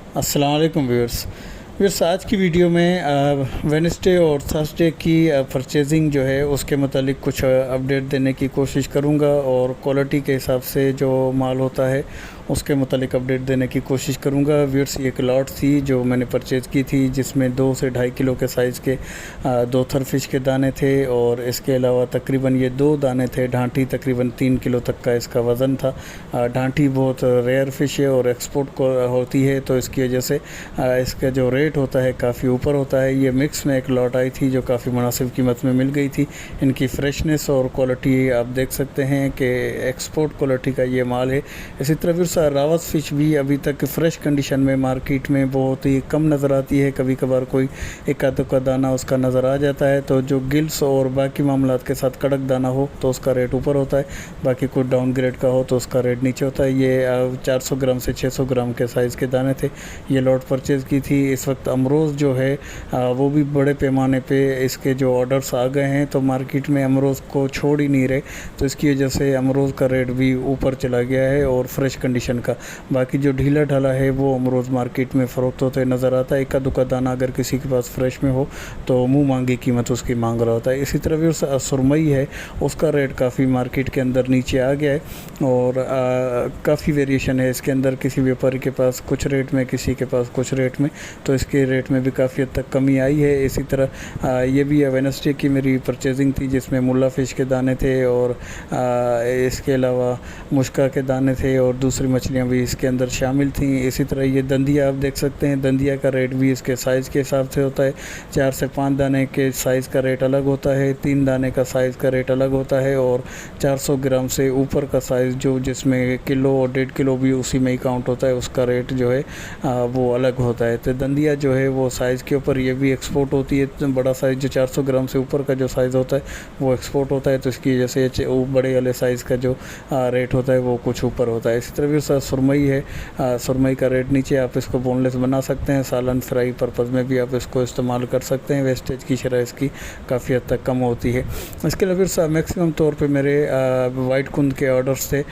अस्सलाम वालेकुम व्यूअर्स आज की वीडियो में वेडनेसडे और थर्सडे की परचेजिंग जो है उसके मतलब कुछ अपडेट देने की कोशिश करूंगा और क्वालिटी के हिसाब से जो माल होता है उसके मतलब अपडेट देने की कोशिश करूंगा। व्यूअर्स ये एक लॉट थी जो मैंने परचेज़ की थी जिसमें 2 से 2.5 किलो के साइज़ के 2 थरफिश के दाने थे और इसके अलावा तकरीबन ये 2 दाने थे ढांटी, तकरीबन 3 किलो तक का इसका वज़न था। ढांटी बहुत रेयर फ़िश है और एक्सपोर्ट को होती है तो इसकी वजह से इसका जो रेट होता है काफ़ी ऊपर होता है। ये मिक्स में एक लॉट आई थी जो काफ़ी मुनासिब कीमत में मिल गई थी। इनकी फ्रेशनेस और क्वालिटी आप देख सकते हैं कि एक्सपोर्ट क्वालिटी का ये माल है। इसी तरह रावत फ़िश भी अभी तक फ़्रेश कंडीशन में मार्केट में बहुत ही कम नज़र आती है। कभी कभार कोई एक आधे का दाना उसका नज़र आ जाता है, तो जो गिल्स और बाकी मामलात के साथ कड़क दाना हो तो उसका रेट ऊपर होता है, बाकी कोई डाउन ग्रेड का हो तो उसका रेट नीचे होता है। ये 400 ग्राम से 600 ग्राम के साइज़ के दाने थे। ये लॉट परचेज़ की थी। इस वक्त अमरोज़ जो है वो भी बड़े पैमाने पर इसके जो ऑर्डर्स आ गए हैं तो मार्केट में अमरोज़ को छोड़ ही नहीं रहे, तो इसकी वजह से अमरोज़ का रेट भी ऊपर चला गया है और फ्रेश कंडीशन का। बाकी जो ढीला ढाला है वो अमरोज़ मार्केट में फ़रोख्त होते नज़र आता है। इक्का दुक्का दाना अगर किसी के पास फ्रेश में हो तो मुंह मांगी कीमत उसकी मांग रहा होता है। इसी तरह भी सुरमई है, उसका रेट काफ़ी मार्केट के अंदर नीचे आ गया है और काफ़ी वेरिएशन है इसके अंदर। किसी व्यापारी के पास कुछ रेट में, किसी के पास कुछ रेट में, तो इसके रेट में भी काफ़ी हद तक कमी आई है। इसी तरह ये भी वेडनेसडे की मेरी परचेजिंग थी जिसमें मुल्ला फ़िश के दाने थे और इसके अलावा मुश्का के दाने थे और दूसरी मछलियाँ भी इसके अंदर शामिल थी। इसी तरह ये दंदिया आप देख सकते हैं, दंदिया का रेट भी इसके साइज़ के हिसाब से होता है। 4 से 5 दाने के साइज़ का रेट अलग होता है, 3 दाने का साइज़ का रेट अलग होता है और 400 ग्राम से ऊपर का साइज़ जो जिसमें किलो और 1.5 किलो भी उसी में ही काउंट होता है, उसका रेट जो है वो अलग होता है। तो दंदिया जो है वो साइज़ के ऊपर ये भी एक्सपोर्ट होती है। तो बड़ा साइज़ जो 400 ग्राम से ऊपर का जो साइज़ होता है वो एक्सपोर्ट होता है, तो इसकी वजह से वो बड़े वाले साइज़ का जो रेट होता है वो कुछ ऊपर होता है। इसी तरह भी सुरमई है, सुरमई का रेट नीचे, आप इसको बोनलेस बना सकते हैं, सालन फ्राई पर्पज़ में भी आप इसको इस्तेमाल कर सकते हैं। वेस्टेज की शरह इसकी काफ़ी हद तक कम होती है। इसके अलावा फिर मैक्सिमम तौर पे मेरे वाइट कुंद के ऑर्डर्स थे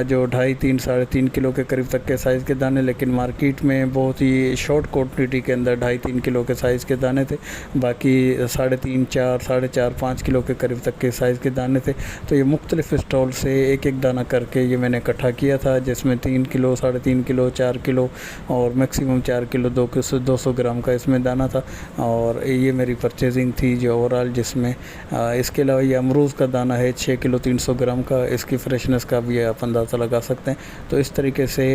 जो 2.5, 3, 3.5 किलो के करीब तक के साइज़ के दाने, लेकिन मार्केट में बहुत ही शॉर्ट क्वान्टिटी के अंदर 2.5, 3 किलो के साइज़ के दाने थे। बाकी 3.5, 4, 4.5, 5 किलो के करीब तक के साइज़ के दाने थे। तो ये मुख्तलिफ़ स्टॉल से एक एक दाना करके ये मैंने इकट्ठा किया था, जिसमें 3 किलो, 3.5 किलो, 4 किलो और मैक्सिमम 4 किलो 200 ग्राम का इसमें दाना था। और ये मेरी परचेजिंग थी जो ओवरऑल, जिसमें इसके अलावा ये अमरूद का दाना है 6 किलो 300 ग्राम का। इसकी फ्रेशनेस का भी आप अंदाज़ा लगा सकते हैं। तो इस तरीके से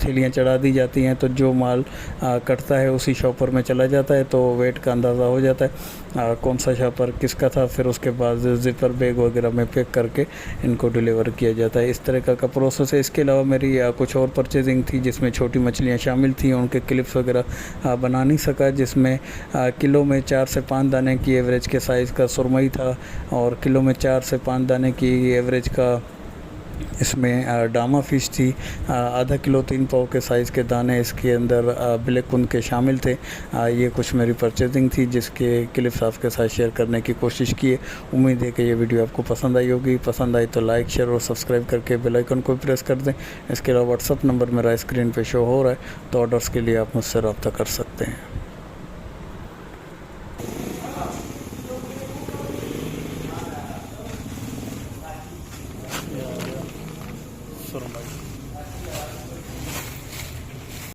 थैलियाँ चढ़ा दी जाती हैं, तो जो माल कटता है उसी शॉपर में चला जाता है, तो वेट का अंदाज़ा हो जाता है कौन सा शॉपर किसका था। फिर उसके बाद ज़िपर बैग वगैरह में पैक करके इनको डिलीवर किया जाता है। इस तरह का प्रोसेस है। इसके अलावा मेरी कुछ और परचेजिंग थी जिसमें छोटी मछलियाँ शामिल थी, उनके क्लिप्स वगैरह बना नहीं सका, जिसमें किलो में 4 से 5 दाने की एवरेज के साइज़ का सुरमई था और किलो में 4 से 5 दाने की एवरेज का इसमें डामा फ़िश थी। आधा किलो 3 पाव के साइज़ के दाने इसके अंदर ब्लैक कुन के शामिल थे। ये कुछ मेरी परचेजिंग थी जिसके क्लिप्स आपके साथ शेयर करने की कोशिश की है। उम्मीद है कि ये वीडियो आपको पसंद आई होगी। पसंद आई तो लाइक, शेयर और सब्सक्राइब करके बेल आइकन को प्रेस कर दें। इसके अलावा व्हाट्सअप नंबर मेरा स्क्रीन पे शो हो रहा है, तो ऑर्डर्स के लिए आप मुझसे रब्ता कर सकते हैं।